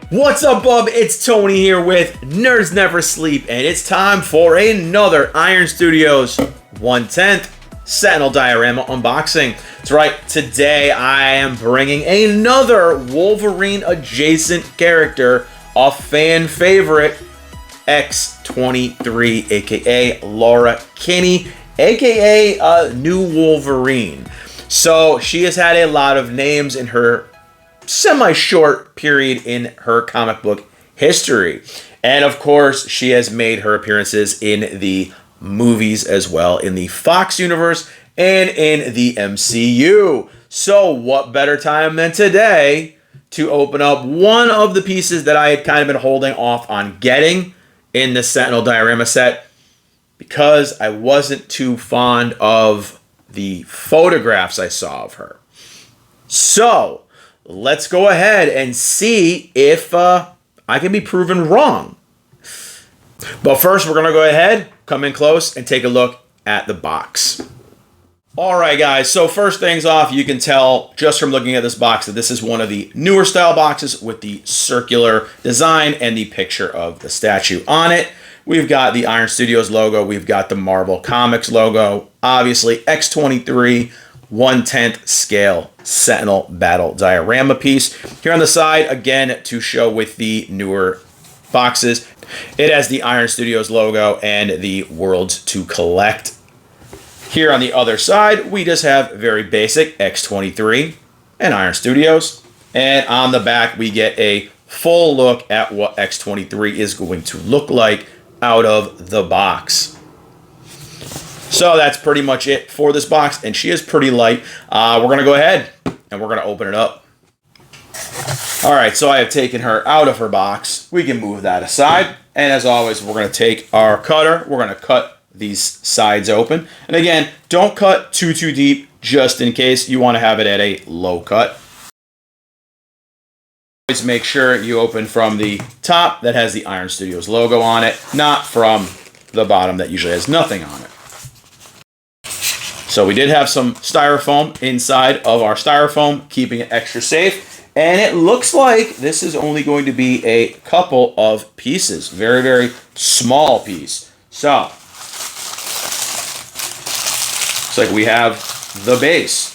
What's up, bub? It's Tony here with Nerds Never Sleep, and it's time for another Iron Studios 1/10 Sentinel Diorama unboxing. That's right, today I am bringing another Wolverine adjacent character, a fan favorite, X-23, aka Laura Kinney, aka New Wolverine. So she has had a lot of names in her semi-short period in her comic book history. And of course, she has made her appearances in the movies as well, in the Fox universe and in the MCU. So what better time than today to open up one of the pieces that I had kind of been holding off on getting in the Sentinel Diorama set because I wasn't too fond of the photographs I saw of her. So let's go ahead and see if I can be proven wrong. But first, we're going to go ahead, come in close, and take a look at the box. All right, guys. So first things off, you can tell just from looking at this box that this is one of the newer style boxes with the circular design and the picture of the statue on it. We've got the Iron Studios logo. We've got the Marvel Comics logo. Obviously, X-23 1/10 scale Sentinel battle diorama piece. Here on the side, again, to show with the newer boxes, it has the Iron Studios logo and the Worlds to Collect. Here on the other side, we just have very basic X-23 and Iron Studios. And on the back, we get a full look at what X-23 is going to look like out of the box. So that's pretty much it for this box, and she is pretty light. We're going to go ahead, and we're going to open it up. All right, so I have taken her out of her box. We can move that aside, and as always, we're going to take our cutter. We're going to cut these sides open. And again, don't cut too deep, just in case. You want to have it at a low cut. Always make sure you open from the top that has the Iron Studios logo on it, not from the bottom that usually has nothing on it. So we did have some styrofoam inside of our styrofoam, keeping it extra safe. And it looks like this is only going to be a couple of pieces. Very, very small piece. So, looks like we have the base.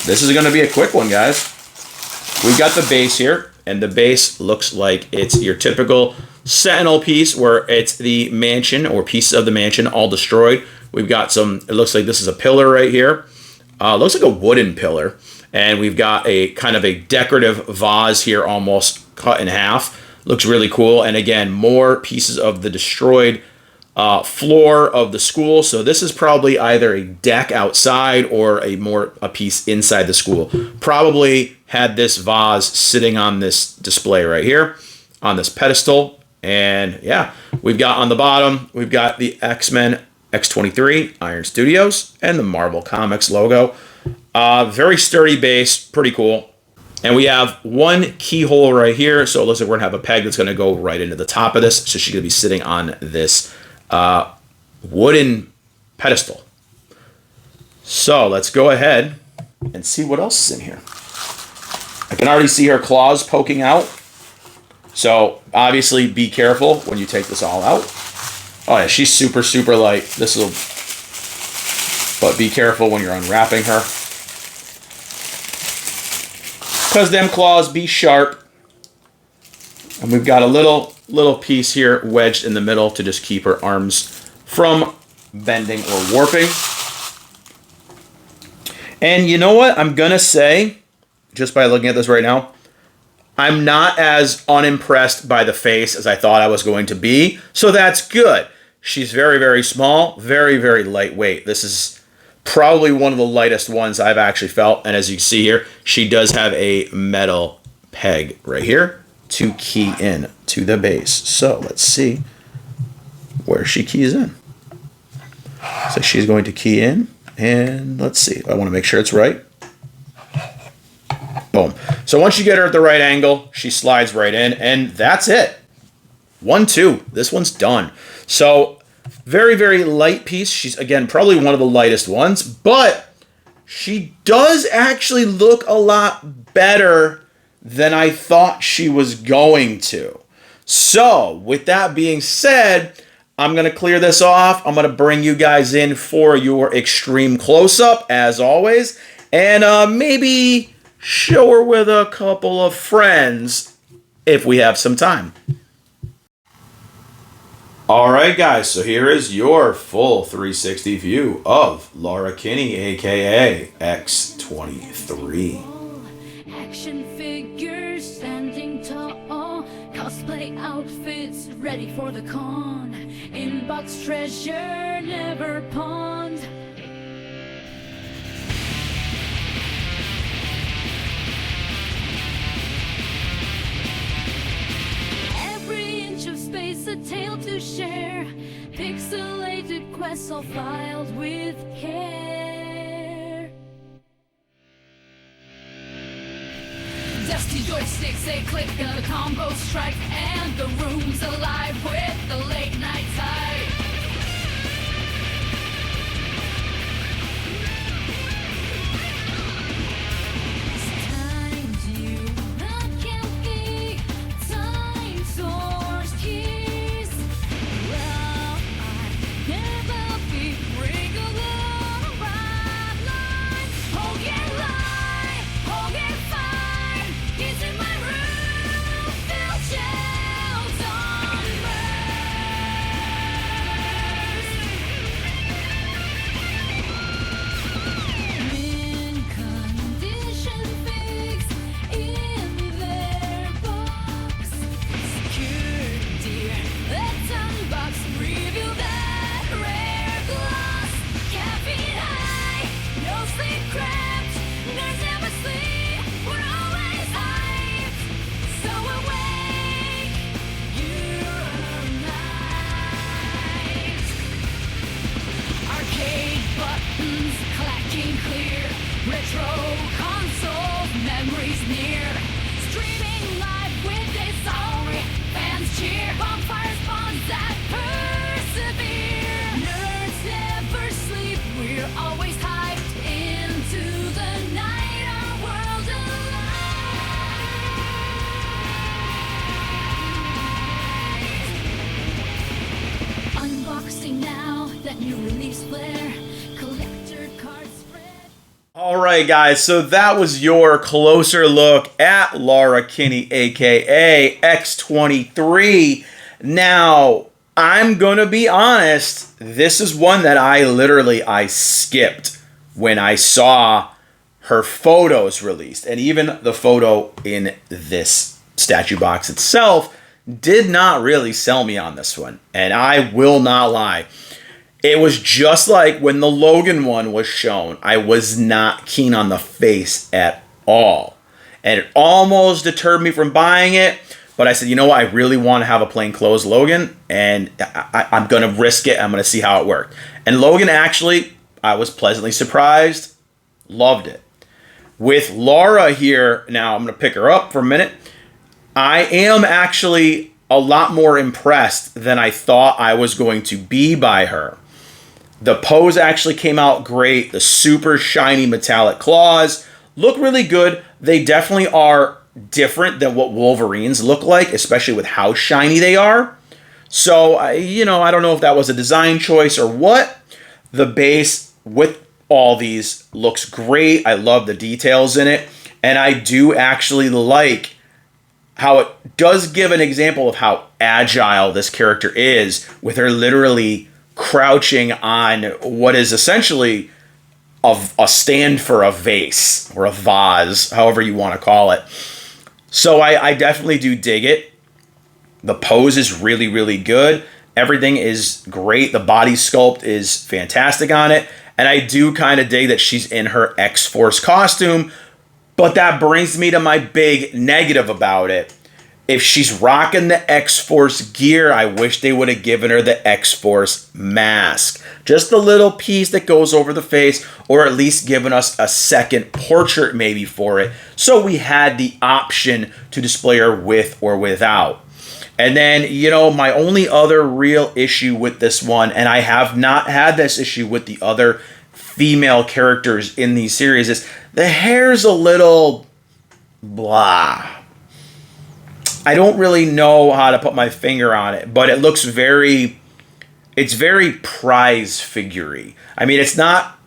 This is going to be a quick one, guys. We've got the base here, and the base looks like it's your typical Sentinel piece where it's the mansion or pieces of the mansion all destroyed. We've got some, it looks like this is a pillar right here. Looks like a wooden pillar. And we've got a kind of a decorative vase here almost cut in half. Looks really cool. And again, more pieces of the destroyed floor of the school. So this is probably either a deck outside or a piece inside the school. Probably had this vase sitting on this display right here on this pedestal. And yeah, we've got on the bottom, we've got the X-Men X-23 Iron Studios and the Marvel Comics logo. Very sturdy base, pretty cool. And we have one keyhole right here. So it looks like we're gonna have a peg that's gonna go right into the top of this. So she's gonna be sitting on this wooden pedestal. So let's go ahead and see what else is in here. I can already see her claws poking out. So obviously be careful when you take this all out. Oh yeah, she's super light. But be careful when you're unwrapping her, because them claws be sharp. And we've got a little piece here wedged in the middle to just keep her arms from bending or warping. And you know what? I'm gonna say, just by looking at this right now, I'm not as unimpressed by the face as I thought I was going to be, so that's good. She's very small, very lightweight. This is probably one of the lightest ones I've actually felt, and as you can see here, she does have a metal peg right here to key in to the base. So let's see where she keys in. So she's going to key in, and let's see. I want to make sure it's right. Boom. So once you get her at the right angle, she slides right in, and that's it. 1-2. This one's done. So very light piece. She's, again, probably one of the lightest ones, but she does actually look a lot better than I thought she was going to. So, with that being said, I'm going to clear this off. I'm going to bring you guys in for your extreme close-up, as always, and maybe show her with a couple of friends if we have some time. Alright guys, so here is your full 360 view of Laura Kinney, aka X-23. Action figures standing tall, cosplay outfits ready for the con, inbox treasure never pawned. Every inch of space a tale to share, pixelated quests all filed with care. Dusty joysticks, they click, the combo strike, and the room's alive with the late night tide. It's times you that can't be, time source keys. Well, I'd never be wriggled on a right line. Oh yeah, lie, oh yeah, fine. He's in my room, filled shelves on mint condition figs in their box. Security, let's unbox, reveal that rare gloss. Caffeine high, no sleep cramped, nerves never sleep, we're always hyped. So awake, you're night. Arcade buttons clacking clear, retro console memories near. Streaming live with a song, fans cheer, bonfires, bonds that persevere. Nerds never sleep, we're always hyped into the night, our world alive. Unboxing now, that new release flair, collector card spread. Alright guys, so that was your closer look at Laura Kinney, aka X-23. Now, I'm gonna be honest, this is one that I skipped when I saw her photos released. And even the photo in this statue box itself did not really sell me on this one. And I will not lie. It was just like when the Logan one was shown. I was not keen on the face at all. And it almost deterred me from buying it. But I said, you know what? I really want to have a plainclothes Logan. And I'm going to risk it. I'm going to see how it worked. And Logan, actually, I was pleasantly surprised. Loved it. With Laura here, now I'm going to pick her up for a minute. I am actually a lot more impressed than I thought I was going to be by her. The pose actually came out great. The super shiny metallic claws look really good. They definitely are different than what Wolverines look like, especially with how shiny they are. So, I don't know if that was a design choice or what. The base with all these looks great. I love the details in it. And I do actually like how it does give an example of how agile this character is, with her literally crouching on what is essentially a stand for a vase or a vase, however you want to call it. So I definitely do dig it. The pose is really, really good. Everything is great. The body sculpt is fantastic on it. And I do kind of dig that she's in her X-Force costume. But that brings me to my big negative about it. If she's rocking the X-Force gear, I wish they would have given her the X-Force mask. Just the little piece that goes over the face, or at least given us a second portrait maybe for it, so we had the option to display her with or without. And then, my only other real issue with this one, and I have not had this issue with the other female characters in these series, is the hair's a little blah. I don't really know how to put my finger on it, but it looks very, it's very prize figure-y. I mean, it's not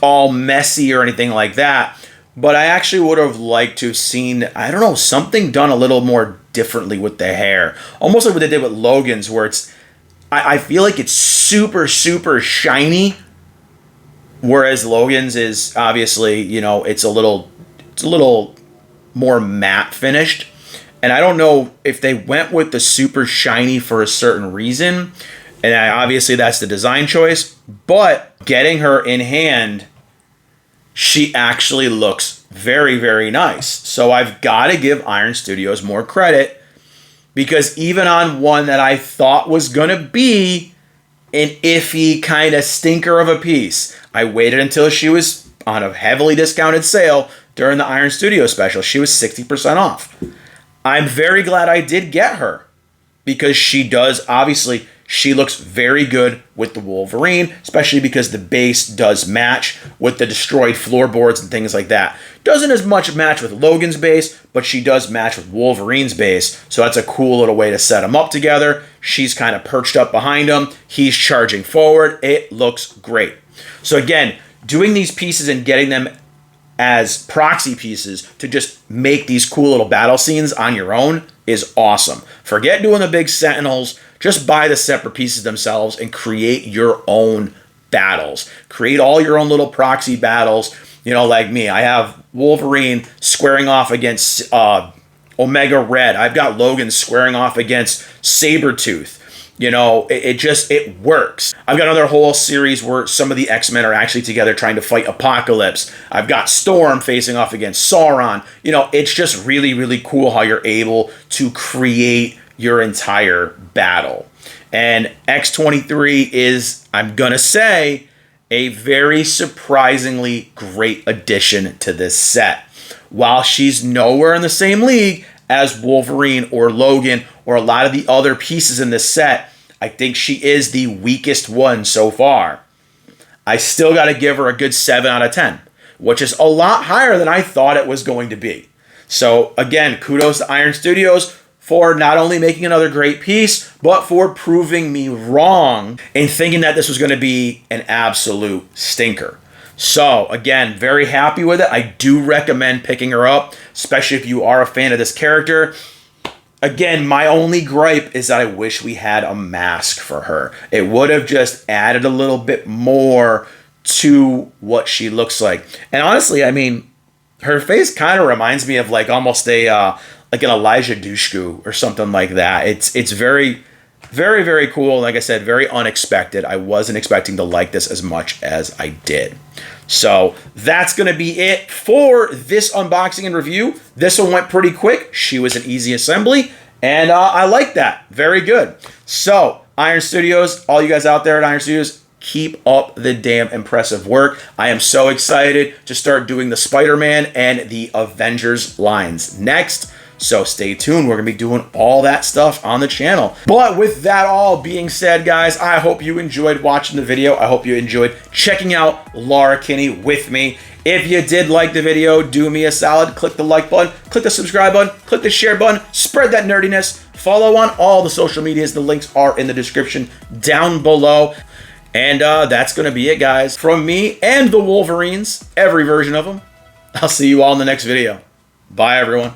all messy or anything like that, but I actually would have liked to have seen, I don't know, something done a little more differently with the hair. Almost like what they did with Logan's, where it's, I feel like it's super, super shiny, whereas Logan's is obviously, you know, it's a little more matte finished. And I don't know if they went with the super shiny for a certain reason. And obviously that's the design choice. But getting her in hand, she actually looks very, very nice. So I've got to give Iron Studios more credit, because even on one that I thought was going to be an iffy kind of stinker of a piece, I waited until she was on a heavily discounted sale during the Iron Studio special. She was 60% off. I'm very glad I did get her, because she does, obviously, she looks very good with the Wolverine, especially because the base does match with the destroyed floorboards and things like that. Doesn't as much match with Logan's base, but she does match with Wolverine's base, so that's a cool little way to set them up together. She's kind of perched up behind him. He's charging forward. It looks great. So again, doing these pieces and getting them as proxy pieces to just make these cool little battle scenes on your own is awesome. Forget doing the big Sentinels. Just buy the separate pieces themselves and create your own battles. Create all your own little proxy battles. You know, like me, I have Wolverine squaring off against Omega Red. I've got Logan squaring off against Sabretooth. You know, it works. I've got another whole series where some of the X-Men are actually together trying to fight Apocalypse. I've got Storm facing off against Sauron. You know, it's just really, really cool how you're able to create your entire battle. And X-23 is, I'm going to say, a very surprisingly great addition to this set. While she's nowhere in the same league as Wolverine or Logan or a lot of the other pieces in this set, I think she is the weakest one so far. I still got to give her a good 7 out of 10, which is a lot higher than I thought it was going to be. So again, kudos to Iron Studios for not only making another great piece, but for proving me wrong in thinking that this was going to be an absolute stinker. So again, very happy with it. I do recommend picking her up, especially if you are a fan of this character. Again, my only gripe is that I wish we had a mask for her. It would have just added a little bit more to what she looks like. And honestly, I mean, her face kind of reminds me of like almost a like an Elijah Dushku or something like that. It's very, very, very cool. Like I said, very unexpected. I wasn't expecting to like this as much as I did. So that's going to be it for this unboxing and review. This one went pretty quick. She was an easy assembly, and I like that. Very good. So Iron Studios, all you guys out there at Iron Studios, keep up the damn impressive work. I am so excited to start doing the Spider-Man and the Avengers lines next. So stay tuned. We're going to be doing all that stuff on the channel. But with that all being said, guys, I hope you enjoyed watching the video. I hope you enjoyed checking out Laura Kinney with me. If you did like the video, do me a solid. Click the like button, click the subscribe button, click the share button, spread that nerdiness. Follow on all the social medias. The links are in the description down below. And that's going to be it, guys. From me and the Wolverines, every version of them. I'll see you all in the next video. Bye, everyone.